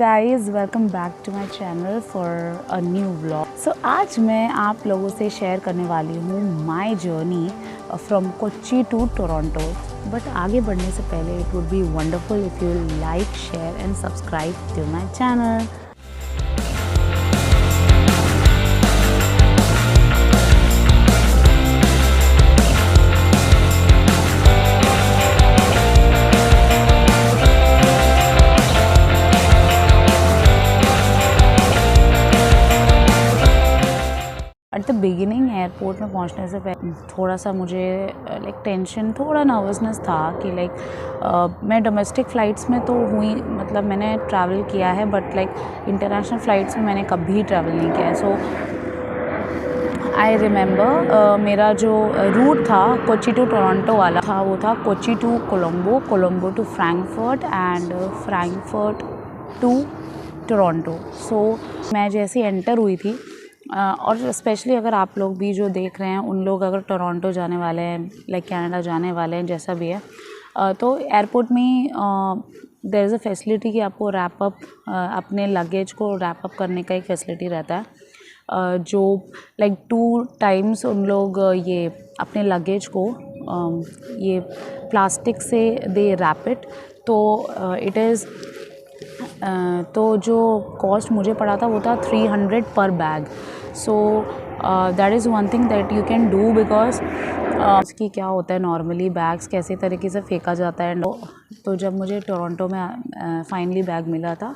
Guys, welcome back to my channel for a new vlog. So आज मैं आप लोगों से शेयर करने वाली हूँ my journey from Kochi to Toronto. But आगे बढ़ने से पहले it would be wonderful if you like, share and subscribe to my channel. At the beginning airport में पहुंचने से पहले थोड़ा सा मुझे लाइक टेंशन, थोड़ा नर्वसनेस था कि लाइक मैं डोमेस्टिक फ़्लाइट्स में तो हुई, मतलब मैंने ट्रैवल किया है, बट लाइक इंटरनेशनल फ़्लाइट्स में मैंने कभी ट्रैवल नहीं किया है। सो आई रिमेंबर मेरा जो रूट था कोच्चि टू टोरंटो वाला था, वो था Kochi to Colombo, Colombo to Frankfurt and Frankfurt to Toronto. So मैं जैसे एंटर हुई थी और स्पेशली अगर आप लोग भी जो देख रहे हैं उन लोग अगर टोरंटो जाने वाले हैं, लाइक कनाडा जाने वाले हैं, जैसा भी है, तो एयरपोर्ट में देयर इज़ अ फैसिलिटी कि आपको रैप अप अपने लगेज को रैप अप करने का एक फैसिलिटी रहता है, जो लाइक 2 टाइम्स उन लोग ये अपने लगेज को ये प्लास्टिक से दे रैप इट। तो इट इज़ तो जो कॉस्ट मुझे पड़ा था वो था 300 पर bag. So that is one thing that you can do, because उसकी क्या होता है, नॉर्मली बैग्स कैसे तरीके से फेंका जाता है। तो जब मुझे टोरंटो में फाइनली बैग मिला था,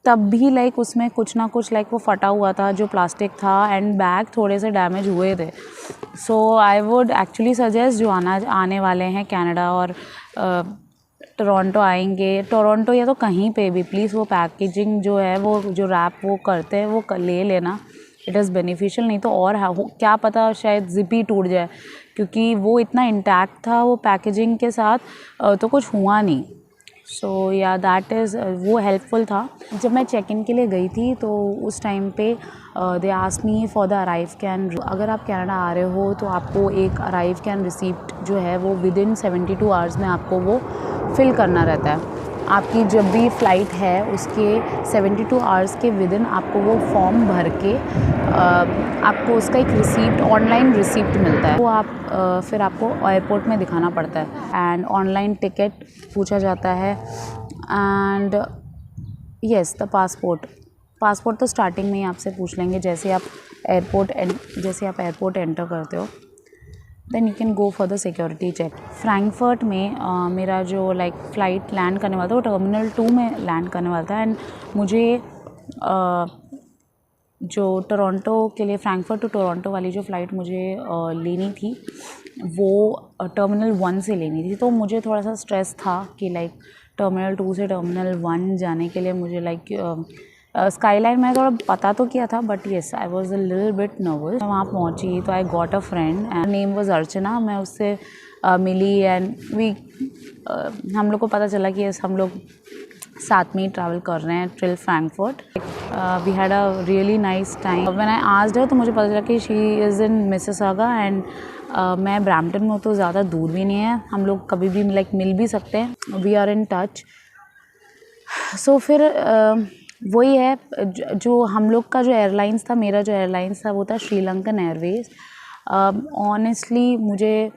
तब भी लाइक उसमें कुछ ना कुछ लाइक वो फटा हुआ था जो प्लास्टिक था, एंड बैग थोड़े से डैमेज हुए थे। सो आई वुड एक्चुअली सजेस्ट जो आने वाले हैं कनाडा और टोरंटो आएंगे, टोरंटो या तो कहीं पे भी, प्लीज़ वो पैकेजिंग जो है, वो जो रैप वो करते हैं वो ले लेना। It is beneficial. नहीं तो और क्या पता शायद जिप ही टूट जाए, क्योंकि वो इतना इंटैक्ट था वो पैकेजिंग के साथ, तो कुछ हुआ नहीं। सो या दैट इज़ वो हेल्पफुल था। जब मैं चेक इन के लिए गई थी तो उस टाइम पे they asked me for the arrive can. अगर आप कनाडा आ रहे हो तो आपको एक अराइव कैन रिसीप्ट जो है वो विद इन 72 आवर्स में आपको वो फिल करना रहता है। आपकी जब भी फ़्लाइट है उसके 72 आवर्स के विद इन आपको वो फॉर्म भर के आपको उसका एक रिसीप्ट, ऑनलाइन रिसीप्ट मिलता है। वो आप फिर आपको एयरपोर्ट में दिखाना पड़ता है, एंड ऑनलाइन टिकट पूछा जाता है, एंड यस द पासपोर्ट तो स्टार्टिंग में ही आपसे पूछ लेंगे जैसे आप एयरपोर्ट एंटर करते हो। Then you can go for the security check. Frankfurt में मेरा जो लाइक फ़्लाइट लैंड करने वाला था वो टर्मिनल 2 में लैंड करने वाला था, एंड मुझे जो टोरंटो के लिए फ्रैंकफर्ट टू टोरंटो वाली जो फ़्लाइट मुझे लेनी थी वो टर्मिनल 1 से लेनी थी। तो मुझे थोड़ा सा स्ट्रेस था कि लाइक टर्मिनल 2 से टर्मिनल 1 जाने के लिए मुझे लाइक स्काईलाइन मैंने थोड़ा पता तो किया था, but yes I was a little bit nervous. मैं वहाँ पहुँची तो I got a friend and name was Archana. मैं उससे मिली, एंड हम लोग को पता चला कि यस हम लोग साथ में ही ट्रैवल कर रहे हैं till Frankfurt. We had a really nice time. When I asked her तो मुझे पता चला कि she is in Mississauga, and मैं ब्रैम्पटन में, तो ज़्यादा दूर भी नहीं है, हम लोग कभी भी लाइक मिल भी सकते हैं। We are in touch. So फिर वही है जो हम लोग का जो एयरलाइंस था, मेरा जो एयरलाइंस था वो था श्रीलंकन एयरवेज। ऑनेस्टली मुझे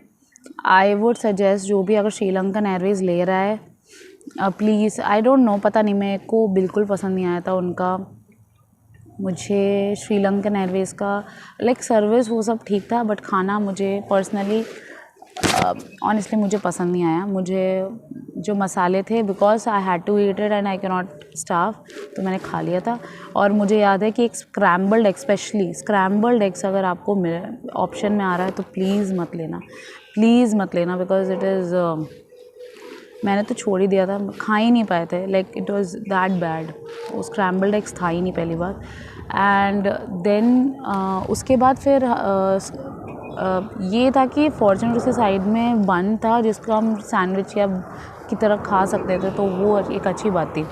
आई वुड सजेस्ट जो भी अगर श्रीलंकन एयरवेज ले रहा है, प्लीज़, आई डोंट नो, पता नहीं, मेरे को बिल्कुल पसंद नहीं आया था उनका। मुझे श्रीलंकन एयरवेज़ का लाइक सर्विस वो सब ठीक था, बट खाना मुझे पर्सनली ऑनेस्टली मुझे पसंद नहीं आया। मुझे जो मसाले थे, because I had to eat it and I can not starve, तो मैंने खा लिया था। और मुझे याद है कि एक scrambled egg, specially scrambled eggs अगर आपको ऑप्शन में आ रहा है तो प्लीज़ मत लेना, बिकॉज इट इज़ मैंने तो छोड़ ही दिया था, खा ही नहीं पाए थे, like it was that bad. वो स्क्रैम्बल्ड एग्स था ही नहीं पहली बार। एंड देन उसके बाद फिर ये था कि फॉर्चूनेटली उसके साइड में बन था जिसको हम सैंडविच या की तरह खा सकते थे, तो वो एक अच्छी बात थी।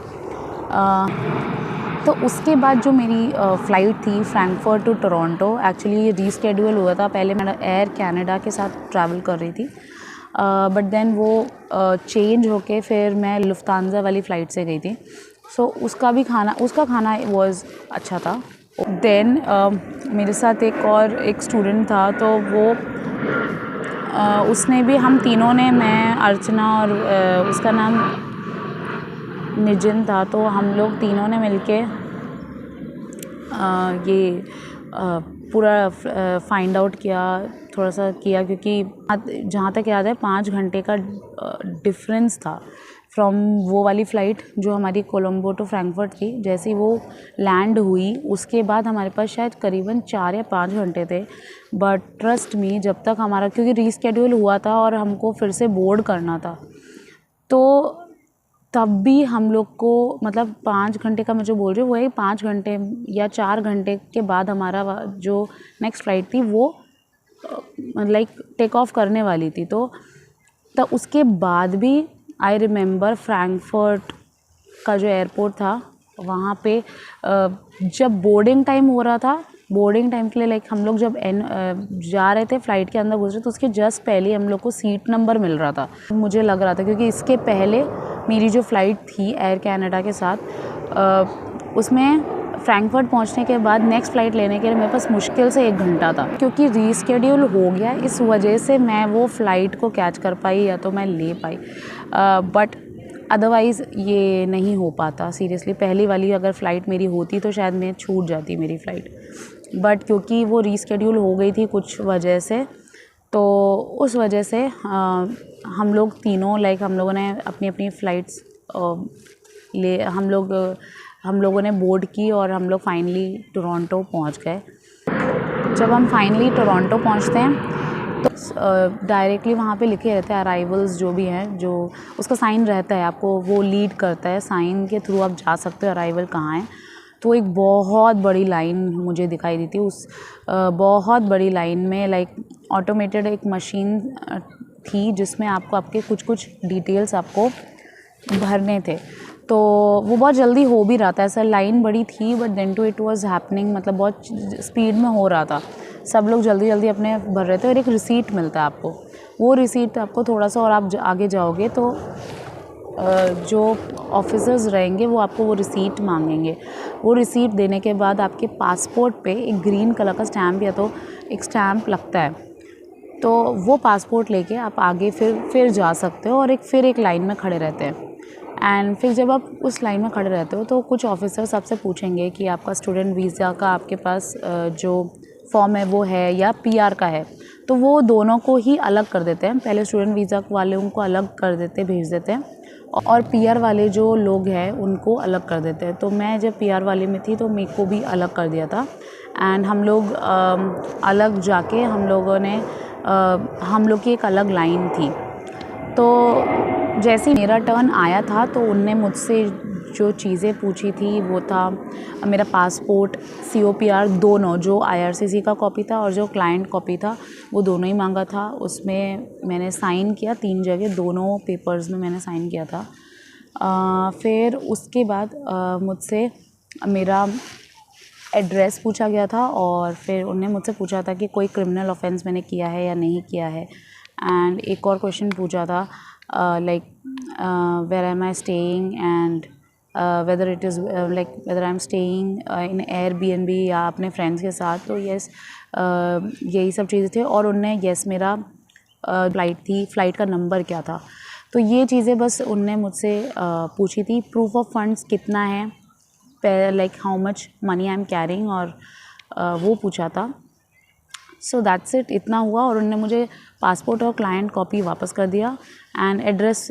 तो उसके बाद जो मेरी फ़्लाइट थी Frankfurt to Toronto, actually reschedule हुआ था। पहले मैं एयर कनाडा के साथ ट्रैवल कर रही थी, बट देन वो चेंज होके फिर मैं लुफ्तांजा वाली फ़्लाइट से गई थी। सो उसका खाना वॉज अच्छा था। देन मेरे साथ एक स्टूडेंट था, तो वो उसने भी, हम तीनों ने, मैं, अर्चना और उसका नाम निजिन था, तो हम लोग तीनों ने मिलके ये पूरा फाइंड आउट किया, थोड़ा सा किया, क्योंकि जहाँ तक याद है 5 घंटे का डिफरेंस था फ्रॉम वो वाली फ़्लाइट जो हमारी कोलंबो टू फ्रैंकफर्ट थी। जैसे ही वो लैंड हुई उसके बाद हमारे पास शायद करीबन 4 या 5 घंटे थे। बट ट्रस्ट मी, जब तक हमारा, क्योंकि रीस्केड्यूल हुआ था और हमको फिर से बोर्ड करना था, तो तब भी हम लोग को, मतलब 5 घंटे का मैं जो बोल रही हूँ, वही 5 घंटे या 4 घंटे के बाद हमारा जो नेक्स्ट फ़्लाइट थी वो लाइक टेक ऑफ करने वाली थी। तो तब उसके बाद भी आई रिमेंबर फ्रैंकफर्ट का जो एयरपोर्ट था, वहाँ पे जब बोर्डिंग टाइम हो रहा था, बोर्डिंग टाइम के लिए लाइक हम लोग जब जा रहे थे, फ़्लाइट के अंदर घुस रहे, तो उसके जस्ट पहले हम लोग को सीट नंबर मिल रहा था। मुझे लग रहा था, क्योंकि इसके पहले मेरी जो फ़्लाइट थी एयर कैनेडा के साथ, उसमें फ्रैंकफर्ट पहुंचने के बाद नेक्स्ट फ़्लाइट लेने के लिए मेरे पास मुश्किल से 1 घंटा था। क्योंकि रीस्केड्यूल हो गया, इस वजह से मैं वो फ़्लाइट को कैच कर पाई या तो मैं ले पाई, बट अदरवाइज़ ये नहीं हो पाता। सीरियसली पहली वाली अगर फ़्लाइट मेरी होती तो शायद मैं छूट जाती मेरी फ़्लाइट, बट क्योंकि वो रीस्केड्यूल हो गई थी कुछ वजह से, तो उस वजह से हम लोग तीनों, लाइक हम लोगों ने अपनी अपनी फ़्लाइट्स हम लोगों ने बोर्ड की और हम लोग फाइनली टोरंटो पहुंच गए। जब हम फाइनली टोरंटो पहुंचते हैं तो डायरेक्टली वहाँ पे लिखे रहते हैं अराइवल्स, जो भी हैं, जो उसका साइन रहता है, आपको वो लीड करता है, साइन के थ्रू आप जा सकते हो अराइवल कहाँ है। तो एक बहुत बड़ी लाइन मुझे दिखाई दी थी। उस बहुत बड़ी लाइन में लाइक ऑटोमेटेड एक मशीन थी जिसमें आपको आपके कुछ डिटेल्स आपको भरने थे। तो वो बहुत जल्दी हो भी रहा था, ऐसा लाइन बड़ी थी, but then to it was happening, मतलब बहुत स्पीड में हो रहा था। सब लोग जल्दी जल्दी अपने भर रहे थे और एक रिसीट मिलता है आपको। वो रिसीट आपको थोड़ा सा और आप आगे जाओगे तो जो ऑफिसर्स रहेंगे वो आपको वो रिसीट मांगेंगे। वो रिसीट देने के बाद आपके पासपोर्ट पे एक ग्रीन कलर का स्टैम्प या तो एक स्टैम्प लगता है, तो वो पासपोर्ट लेके आप आगे फिर जा सकते हो और फिर एक लाइन में खड़े रहते हैं। एंड फिर जब आप उस लाइन में खड़े रहते हो तो कुछ ऑफिसर्स आपसे पूछेंगे कि आपका स्टूडेंट वीज़ा का आपके पास जो फॉर्म है वो है या पीआर का है, तो वो दोनों को ही अलग कर देते हैं। पहले स्टूडेंट वीज़ा वाले उनको अलग कर देते, भेज देते हैं, और पीआर वाले जो लोग हैं उनको अलग कर देते हैं। तो मैं जब पीआर वाले में थी तो मेरे को भी अलग कर दिया था। एंड हम लोग अलग जाके हम लोग की एक अलग लाइन थी। तो जैसे ही मेरा टर्न आया था तो उनने मुझसे जो चीज़ें पूछी थी वो था मेरा पासपोर्ट, COPR दोनों, जो IRCC का कॉपी था और जो क्लाइंट कॉपी था वो दोनों ही मांगा था। उसमें मैंने साइन किया 3 जगह, दोनों पेपर्स में मैंने साइन किया था। फिर उसके बाद मुझसे मेरा एड्रेस पूछा गया था और फिर उन्होंने मुझसे पूछा था कि कोई क्रिमिनल ऑफेंस मैंने किया है या नहीं किया है। एंड एक और क्वेश्चन पूछा था like where am I staying and whether it is like whether I am staying in Airbnb या अपने फ्रेंड्स के साथ। तो येस, यही सब चीज़ें थे। और उनने येस मेरा फ़्लाइट का नंबर क्या था, तो ये चीज़ें बस उनने मुझसे पूछी थी। प्रूफ ऑफ फंड्स कितना है, like how much money I am carrying, और वो पूछा था। सो दैट्स इट, इतना हुआ। और उन्होंने मुझे पासपोर्ट और क्लाइंट कॉपी वापस कर दिया। एंड एड्रेस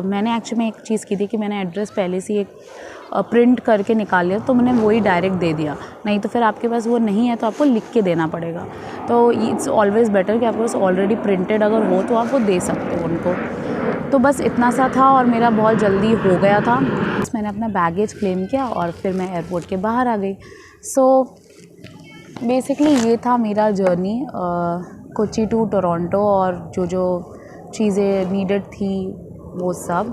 मैंने एक्चुअली में एक चीज़ की थी कि मैंने एड्रेस पहले से एक प्रिंट करके निकाल लिया, तो मैंने वही डायरेक्ट दे दिया। नहीं तो फिर आपके पास वो नहीं है तो आपको लिख के देना पड़ेगा। तो इट्स ऑलवेज़ बेटर कि आपके पास ऑलरेडी प्रिंटेड अगर हो तो आप वो दे सकते हो उनको। तो बस इतना सा था और मेरा बहुत जल्दी हो गया था। मैंने अपना बैगेज क्लेम किया और फिर मैं एयरपोर्ट के बाहर आ गई। सो बेसिकली ये था मेरा जर्नी कोच्चि टू टोरंटो, और जो चीज़ें नीडेड थी वो सब।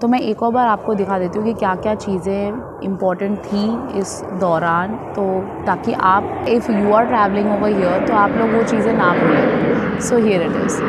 तो मैं एक और बार आपको दिखा देती हूँ कि क्या क्या चीज़ें इम्पॉर्टेंट थी इस दौरान, तो ताकि आप if you are travelling over here तो आप लोग वो चीज़ें ना भूलें। So here it is.